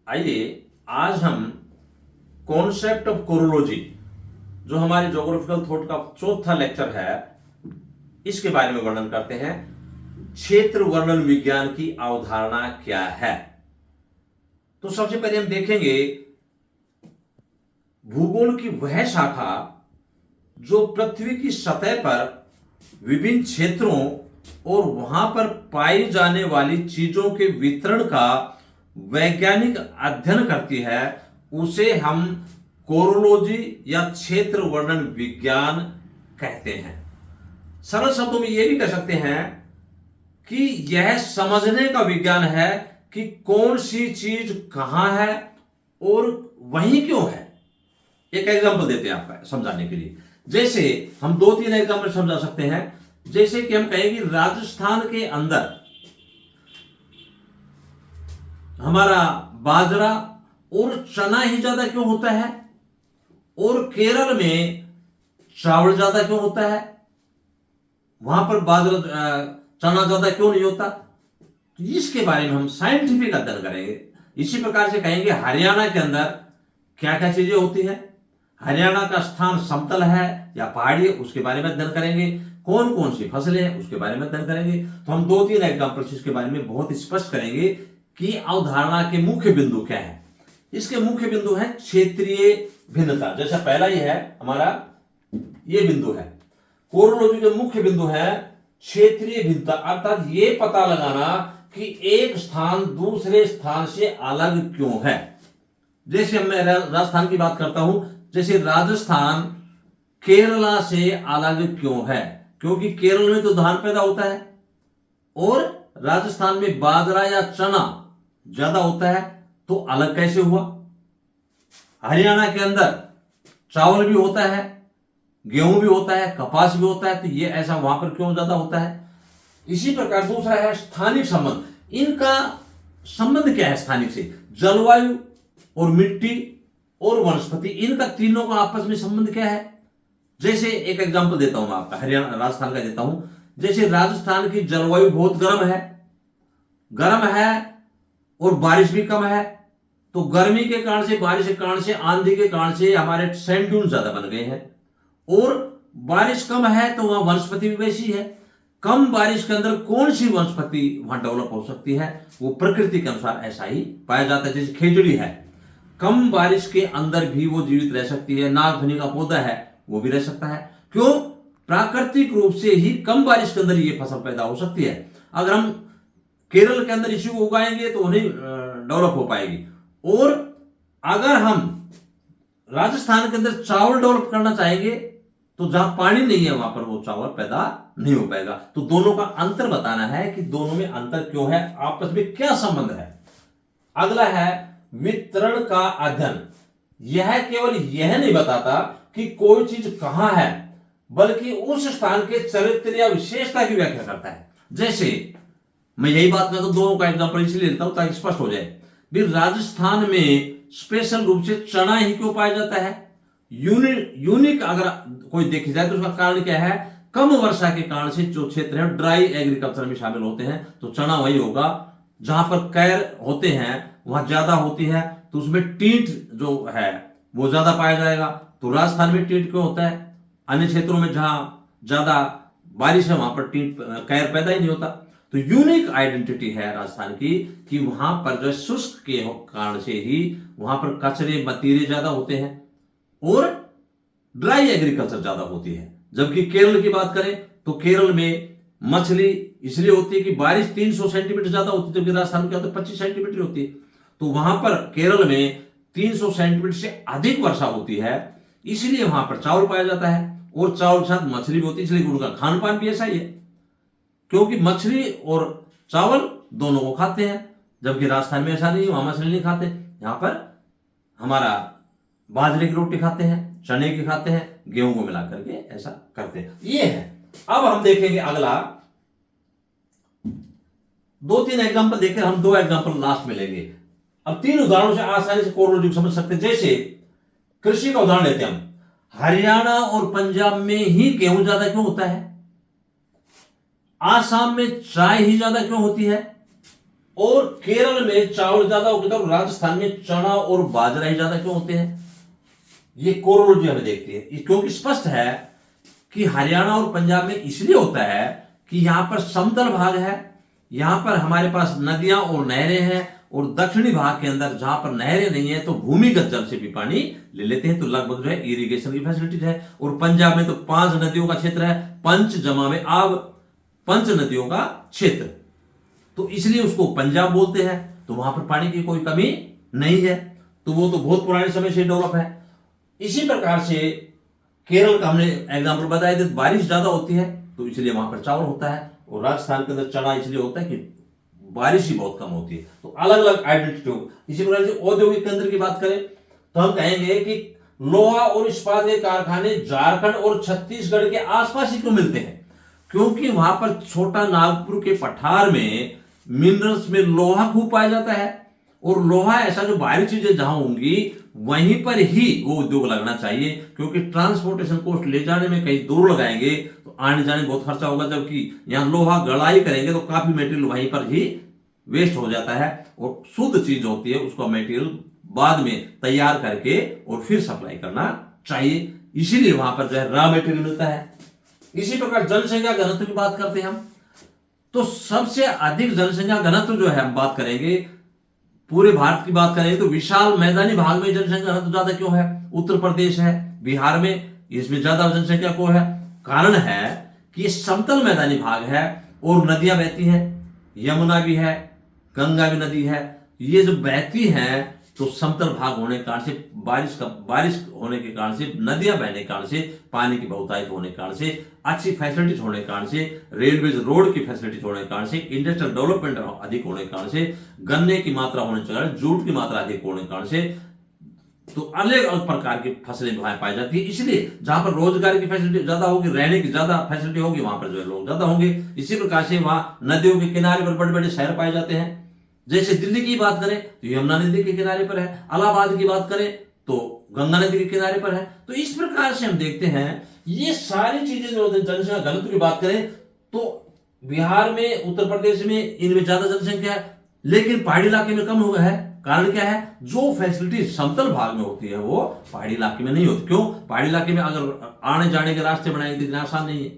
आइए आज हम कॉन्सेप्ट ऑफ कोरोलॉजी, जो हमारे ज्योग्राफिकल थॉट का चौथा लेक्चर है, इसके बारे में वर्णन करते हैं। क्षेत्र वर्णन विज्ञान की अवधारणा क्या है। तो सबसे पहले हम देखेंगे भूगोल की वह शाखा जो पृथ्वी की सतह पर विभिन्न क्षेत्रों और वहां पर पाई जाने वाली चीजों के वितरण का वैज्ञानिक अध्ययन करती है, उसे हम कोरोलॉजी या क्षेत्र वर्णन विज्ञान कहते हैं। सरल शब्दों में यह भी कह सकते हैं कि यह समझने का विज्ञान है कि कौन सी चीज कहां है और वहीं क्यों है। एक एग्जांपल देते हैं आपका समझाने के लिए। जैसे हम दो तीन एग्जांपल समझा सकते हैं। जैसे कि हम कहेंगे राजस्थान के अंदर हमारा बाजरा और चना ही ज्यादा क्यों होता है, और केरल में चावल ज्यादा क्यों होता है, वहां पर बाजरा चना ज्यादा क्यों नहीं होता। तो इसके बारे में हम साइंटिफिक अध्ययन करेंगे। इसी प्रकार से कहेंगे हरियाणा के अंदर क्या क्या चीजें होती है, हरियाणा का स्थान समतल है या पहाड़ी है, उसके बारे में अध्ययन करेंगे। कौन कौन सी फसलें हैं उसके बारे में अध्ययन करेंगे। तो हम दो तीन एग्जाम्पल्स इसके बारे में बहुत स्पष्ट करेंगे कि अवधारणा के मुख्य बिंदु क्या है। इसके मुख्य बिंदु है क्षेत्रीय भिन्नता। जैसा पहला ही है हमारा, ये बिंदु है कोरोलॉजी के मुख्य बिंदु है क्षेत्रीय भिन्नता, अर्थात ये पता लगाना कि एक स्थान दूसरे स्थान से अलग क्यों है। जैसे मैं राजस्थान की बात करता हूं, जैसे राजस्थान केरला से अलग क्यों है, क्योंकि केरल में तो धान पैदा होता है और राजस्थान में बाजरा या चना ज्यादा होता है, तो अलग कैसे हुआ। हरियाणा के अंदर चावल भी होता है, गेहूं भी होता है, कपास भी होता है, तो ये ऐसा वहां पर क्यों ज्यादा होता है। इसी प्रकार दूसरा है स्थानिक संबंध। इनका संबंध क्या है स्थानिक से, जलवायु और मिट्टी और वनस्पति, इनका तीनों का आपस में संबंध क्या है। जैसे एक एग्जांपल देता हूं मैं आपका, हरियाणा राजस्थान का देता हूं। जैसे राजस्थान की जलवायु बहुत गर्म है और बारिश भी कम है, तो गर्मी के कारण से, बारिश के कारण से, आंधी के कारण से हमारे सैंड ड्यून ज्यादा बन गए हैं। और बारिश कम है तो वहां वनस्पति भी वैसी है। कम बारिश के अंदर कौन सी वनस्पति वहां डेवलप हो सकती है, वो प्रकृति के अनुसार ऐसा ही पाया जाता है। जैसे खेजड़ी है, कम बारिश के अंदर भी वो जीवित रह सकती है। नागफनी का पौधा है, वो भी रह सकता है। क्यों, प्राकृतिक रूप से ही कम बारिश के अंदर ये फसल पैदा हो सकती है। अगर हम केरल के अंदर इसी को उगाएंगे तो नहीं डेवलप हो पाएगी। और अगर हम राजस्थान के अंदर चावल डेवलप करना चाहेंगे तो जहां पानी नहीं है वहां पर वो चावल पैदा नहीं हो पाएगा। तो दोनों का अंतर बताना है कि दोनों में अंतर क्यों है, आपस में क्या संबंध है। अगला है वितरण का अध्ययन। यह केवल यह नहीं बताता कि कोई चीज कहां है, बल्कि उस स्थान के चरित्र या विशेषता की व्याख्या करता है। जैसे मैं यही बात करता हूं, दोनों का एग्जांपल इसलिए लेता हूं ताकि स्पष्ट हो जाए। भी राजस्थान में स्पेशल रूप से चना ही क्यों पाया जाता है, यूनिक अगर कोई देखी जाए तो उसका कारण क्या है। कम वर्षा के कारण से जो क्षेत्र है ड्राई एग्रीकल्चर में शामिल होते हैं, तो चना वही होगा। जहां पर कैर होते हैं वहां ज्यादा होती है, तो उसमें टीट जो है वो ज्यादा पाया जाएगा। तो राजस्थान में टीट क्यों होता है, अन्य क्षेत्रों में जहां ज्यादा बारिश है वहां पर टीट कैर पैदा ही नहीं होता। तो यूनिक आइडेंटिटी है राजस्थान की कि वहां पर जो शुष्क के कारण से ही वहां पर कचरे मतीरे ज्यादा होते हैं और ड्राई एग्रीकल्चर ज्यादा होती है। जबकि केरल की बात करें तो केरल में मछली इसलिए होती है कि बारिश 300 सेंटीमीटर ज्यादा होती है, जबकि राजस्थान के अंदर 25 सेंटीमीटर होती है। तो वहां पर केरल में 300 सेंटीमीटर से अधिक वर्षा होती है, इसलिए वहां पर चावल पाया जाता है और चावल के साथ मछली भी होती है, इसलिए उनका खान पान भी ऐसा ही है, क्योंकि मछली और चावल दोनों को खाते हैं। जबकि राजस्थान में ऐसा नहीं, वहां मछली नहीं खाते, यहां पर हमारा बाजरे की रोटी खाते हैं, चने की खाते हैं, गेहूं को मिला करके ऐसा करते हैं। ये है। अब हम देखेंगे अगला, दो तीन एग्जांपल देखकर हम दो एग्जांपल लास्ट में लेंगे। अब तीन उदाहरणों से आसानी से कोरोलॉजी को समझ सकते हैं। जैसे कृषि का उदाहरण लेते हैं हम, हरियाणा और पंजाब में ही गेहूं ज्यादा क्यों होता है, आसाम में चाय ही ज्यादा क्यों होती है, और केरल में चावल ज्यादा होता है और राजस्थान में चना और बाजरा ही ज्यादा क्यों होते हैं? ये कोरोलॉजी हमें देखती है, क्योंकि स्पष्ट है कि हरियाणा और पंजाब में इसलिए होता है कि यहां पर समतल भाग है, यहां पर हमारे पास नदियां और नहरें हैं, और दक्षिणी भाग के अंदर जहां पर नहरें नहीं है तो भूमिगत जल से भी पानी ले लेते हैं, तो लगभग जो है इरिगेशन की फैसिलिटीज है। और पंजाब में तो 5 नदियों का क्षेत्र है, पंच जमा में आब, 5 नदियों का क्षेत्र, तो इसलिए उसको पंजाब बोलते हैं। तो वहां पर पानी की कोई कमी नहीं है, तो वो तो बहुत पुराने समय से डेवलप है। इसी प्रकार से केरल का हमने एग्जाम्पल बताया था, बारिश ज्यादा होती है तो इसलिए वहां पर चावल होता है, और राजस्थान के अंदर चना इसलिए होता है कि बारिश ही बहुत कम होती है। तो अलग अलग आइडेंटिटी हो। इसी प्रकार से औद्योगिक केंद्र की बात करें तो हम कहेंगे कि लोहा और इस्पात के कारखाने झारखंड और छत्तीसगढ़ के आसपास ही क्यों मिलते हैं? क्योंकि वहां पर छोटा नागपुर के पठार में मिनरल्स में लोहा खूब पाया जाता है, और लोहा ऐसा जो बाहरी चीजें जहां होंगी वहीं पर ही वो उद्योग लगना चाहिए, क्योंकि ट्रांसपोर्टेशन कॉस्ट ले जाने में कहीं दूर लगाएंगे तो आने जाने बहुत खर्चा होगा, जबकि यहां लोहा गड़ाई करेंगे तो काफी मटेरियल वहीं पर ही वेस्ट हो जाता है, और शुद्ध चीज होती है उसका मटेरियल बाद में तैयार करके और फिर सप्लाई करना चाहिए, इसीलिए वहां पर जो है रॉ मटेरियल मिलता है। इसी प्रकार जनसंख्या घनत्व की बात करते हैं हम, तो सबसे अधिक जनसंख्या घनत्व जो है हम बात करेंगे पूरे भारत की बात करें तो विशाल मैदानी भाग में जनसंख्या घनत्व ज्यादा क्यों है? उत्तर प्रदेश है, बिहार में, इसमें ज्यादा जनसंख्या क्यों है? कारण है कि समतल मैदानी भाग है और नदियां बहती हैं, यमुना भी है, गंगा भी नदी है, ये जो बहती हैं तो समतल भाग होने के कारण से बारिश होने के कारण से, नदियां बहने के कारण से, पानी की बहुतायत होने के कारण से, अच्छी फैसिलिटीज होने के कारण से, रेलवेज रोड की फैसिलिटीज होने के कारण से, इंडस्ट्रियल डेवलपमेंट अधिक होने के कारण से, गन्ने की मात्रा होने के कारण, जूट की मात्रा अधिक होने के कारण से, तो अलग अलग प्रकार की फसलें वहां पाई जाती है। इसलिए जहां पर रोजगार की फैसिलिटी ज्यादा होगी, रहने की ज्यादा फैसिलिटी होगी, वहां पर जो है लोग ज्यादा होंगे। इसी प्रकार से वहां नदियों के किनारे पर बड़े बड़े शहर पाए जाते हैं, जैसे दिल्ली की बात करें तो यमुना नदी के किनारे पर है, इलाहाबाद की बात करें तो गंगा नदी के किनारे पर है। तो इस प्रकार से हम देखते हैं ये सारी चीजें जो जनसंख्या घनत्व की बात करें तो बिहार में, उत्तर प्रदेश में इनमें ज्यादा जनसंख्या है, लेकिन पहाड़ी इलाके में कम हो गया है। कारण क्या है? जो फैसिलिटी समतल भाग में होती है वो पहाड़ी इलाके में नहीं होती। क्यों? पहाड़ी इलाके में अगर आने जाने के रास्ते बनाए तो इतना आसान नहीं है,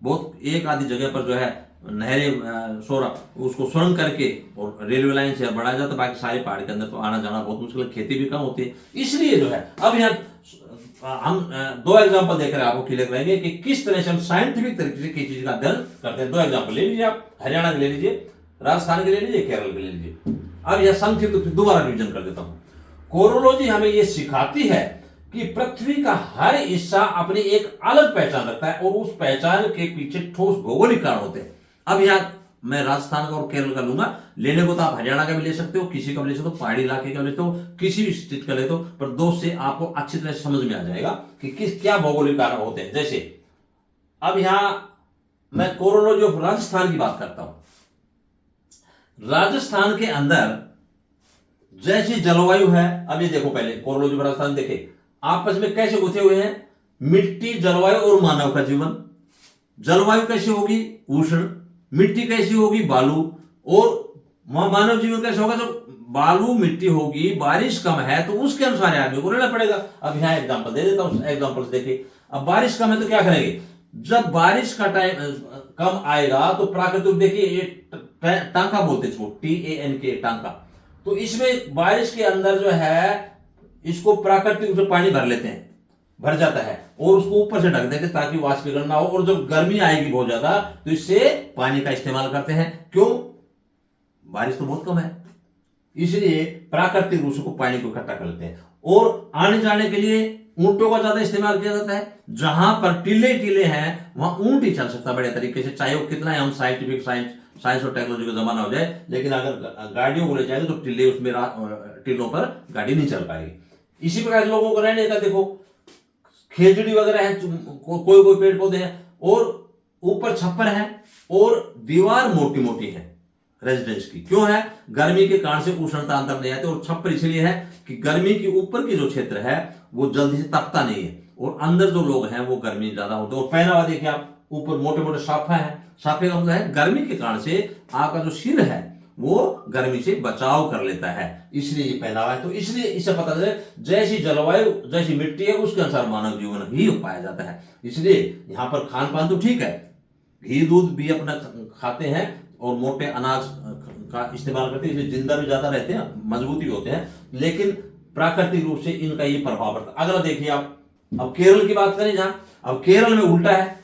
बहुत एक आधी जगह पर जो है नहरें सोरा उसको सुरंग करके और रेलवे लाइन से बढ़ाया जाता है, बाकी सारे पहाड़ के अंदर तो आना जाना बहुत मुश्किल है, खेती भी कम होती है। इसलिए जो है अब यहाँ हम 2 एग्जांपल देख रहे हैं, आपको क्लियर रहेंगे कि किस तरह से हम साइंटिफिक तरीके से किसी चीज का अध्ययन करते हैं। 2 एग्जांपल ले लीजिए आप, हरियाणा के ले लीजिए, राजस्थान के ले लीजिए, केरल के ले लीजिए। अब यह संक्षिप्त दोबारा रिविजन कर देता हूं। कोरोलॉजी हमें यह सिखाती है कि पृथ्वी का हर हिस्सा अपनी एक अलग पहचान रखता है और उस पहचान के पीछे ठोस भौगोलिक कारण होते हैं। अब यहां मैं राजस्थान का और केरल का लूंगा, लेने को तो आप हरियाणा का भी ले सकते हो, किसी का भी ले सकते हो, पहाड़ी इलाके का लेते हो, किसी भी स्टेट का लेते हो, पर 2 से आपको अच्छी तरह से समझ में आ जाएगा कि किस क्या भौगोलिक कारण होते हैं। जैसे अब यहां मैं कोरोलॉजी ऑफ राजस्थान की बात करता हूं। राजस्थान के अंदर जैसी जलवायु है, अब ये देखो पहले कोरोलॉजी ऑफ राजस्थान देखे आपस में कैसे गुथे हुए हैं, मिट्टी, जलवायु और मानव का जीवन। जलवायु कैसी होगी? उष्ण। मिट्टी कैसी होगी? बालू। और मानव जीवन कैसा होगा? जो बालू मिट्टी होगी, बारिश कम है तो उसके अनुसार आदमी को रहना पड़ेगा। अब यहां एग्जांपल दे देता हूं, एग्जांपल देखिए। अब बारिश कम है तो क्या करेंगे? जब बारिश का टाइम कम आएगा तो प्राकृतिक, देखिए ये टांका बोलते हैं इसको, TANK, टांका। तो इसमें बारिश के अंदर जो है इसको प्राकृतिक रूप से पानी भर लेते हैं, भर जाता है, और उसको ऊपर से ढक देते हैं ताकि वाष्पीकरण ना हो, और जब गर्मी आएगी बहुत ज्यादा तो इससे पानी का इस्तेमाल करते हैं। क्यों? बारिश तो बहुत कम है, इसलिए प्राकृतिक रूप से पानी को इकट्ठा कर लेते हैं। और आने जाने के लिए ऊंटों का ज्यादा इस्तेमाल किया जाता है। जहां पर टीले टीले हैं वहां ऊंट ही चल सकता बड़े तरीके से, चाहे वो कितना हम साइंटिफिक साइंस और टेक्नोलॉजी का जमाना हो जाए, लेकिन अगर गाड़ियों को ले जाएंगे तो टिल्ले उसमें टिल्लों पर गाड़ी नहीं चल पाएगी। इसी प्रकार लोगों को रहने का देखो, खेजड़ी वगैरह है, कोई कोई पेड़ पौधे हैं, और ऊपर छप्पर है और दीवार मोटी मोटी है रेजिडेंस की। क्यों है? गर्मी के कारण से उष्णता अंदर नहीं आती, और छप्पर इसलिए है कि गर्मी के ऊपर की जो क्षेत्र है वो जल्दी से तपता नहीं है, और अंदर जो लोग हैं वो गर्मी ज्यादा होती है। और पहनावा देखिए आप, ऊपर मोटे मोटे साफा है, साफे का मतलब है गर्मी के कारण से आपका जो सिर है वो गर्मी से बचाव कर लेता है, इसलिए ये पहनावा है। तो इसलिए इससे पता चले जैसी जलवायु जैसी मिट्टी है उसके अनुसार मानव जीवन ही पाया जाता है। इसलिए यहाँ पर खान पान तो ठीक है, घी दूध भी अपना खाते हैं और मोटे अनाज का इस्तेमाल करते हैं, इसलिए जिंदा भी ज्यादा रहते हैं, मजबूती भी होते हैं, लेकिन प्राकृतिक रूप से इनका ये प्रभाव पड़ता है। अगला देखिए आप, अब केरल की बात करें जहां, अब केरल में उल्टा है,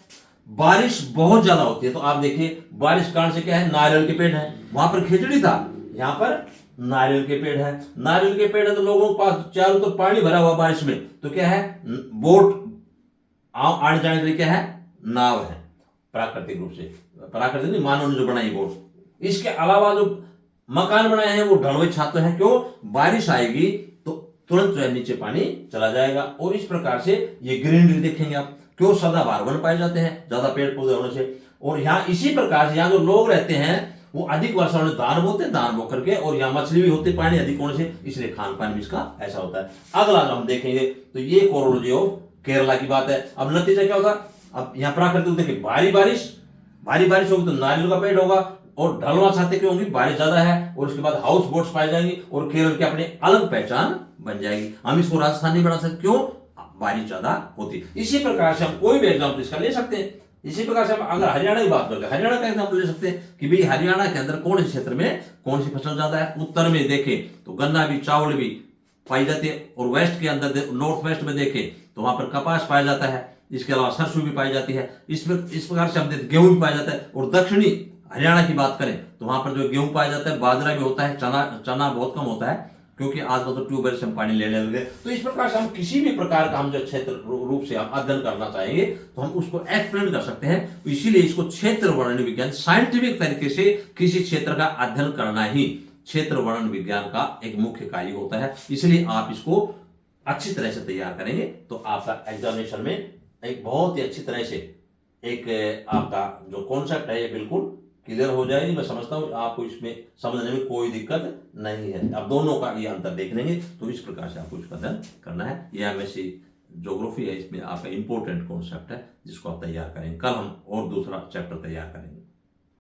बारिश बहुत ज्यादा होती है। तो आप देखिए बारिश के कारण से क्या है, नारियल के पेड़ है, वहां पर खिचड़ी था, यहाँ पर नारियल के पेड़ है। नारियल के पेड़ है तो लोगों के पास चारों तरफ पानी भरा हुआ बारिश में, तो क्या है, बोट आने जाने के लिए क्या है, नाव है, प्राकृतिक रूप से, प्राकृतिक नहीं, मानव ने जो बनाई बोट। इसके अलावा जो मकान बनाए हैं वो ढलुए छाते हैं, क्यों, बारिश आएगी तो तुरंत जो है नीचे पानी चला जाएगा। और इस प्रकार से ये ग्रीनरी देखेंगे आप, क्यों, सदाबहार वन पाए जाते हैं ज्यादा पेड़ पौधे होने से। और यहाँ इसी प्रकार से यहाँ जो लोग रहते हैं वो अधिक वर्षा होने धान बोते हैं, धान बो करके, और यहाँ मछली भी होती है पानी अधिक होने से, इसलिए खान पान भी इसका ऐसा होता है। अगला जो हम देखेंगे तो ये कोरोलॉजी ऑफ केरला की बात है। अब नतीजा क्या होगा, अब यहाँ प्राकृतिक देखिए भारी बारिश होगी तो नारियल का पेड़ होगा, और ढलवा छाते क्यों होंगी, बारिश ज्यादा है, और उसके बाद हाउस बोट्स पाई जाएंगी, और केरल की अपनी अलग पहचान बन जाएगी। हम इसको राजस्थान नहीं बना सकते, क्यों, बारिश ज्यादा होती। इसी प्रकार से हम कोई भी एग्जाम्पल इसका ले सकते हैं। इसी प्रकार से हम अगर हरियाणा की बात करते हैं, हरियाणा का एग्जाम्पल ले सकते हैं कि भाई हरियाणा के अंदर कौन से क्षेत्र में कौन सी फसल ज्यादा है। उत्तर में देखें तो गन्ना भी, चावल भी पाई जाती है, और वेस्ट के अंदर नॉर्थ वेस्ट में देखें तो वहां पर कपास पाया जाता है, इसके अलावा सरसों भी पाई जाती है, इस प्रकार से हम देखते गेहूं भी पाया जाता है। और दक्षिणी हरियाणा की बात करें तो वहां पर जो गेहूं पाया जाता है, बाजरा भी होता है, चना बहुत कम होता है, क्योंकि आजकल तो ट्यूबवेल से हम पानी लेने लगे। तो इस प्रकार से हम किसी भी प्रकार का हम जो क्षेत्र रूप से हम अध्ययन करना चाहेंगे तो हम उसको एक्सप्लेन कर सकते हैं। इसीलिए इसको क्षेत्र वर्णन विज्ञान, साइंटिफिक तरीके से किसी क्षेत्र का अध्ययन करना ही क्षेत्र वर्णन विज्ञान का एक मुख्य कार्य होता है। इसलिए आप इसको अच्छी तरह से तैयार करेंगे तो आपका एग्जामिनेशन में एक बहुत ही अच्छी तरह से एक आपका जो कॉन्सेप्ट है ये बिल्कुल क्लियर हो जाएगी। मैं समझता हूँ आपको इसमें समझने में कोई दिक्कत नहीं है। अब दोनों का ये अंतर देख लेंगे तो इस प्रकार से आपको इसका अध्ययन करना है। ये एमएससी ज्योग्राफी है, इसमें आपका इंपॉर्टेंट कॉन्सेप्ट है जिसको आप तैयार करेंगे। कल हम और दूसरा चैप्टर तैयार करेंगे।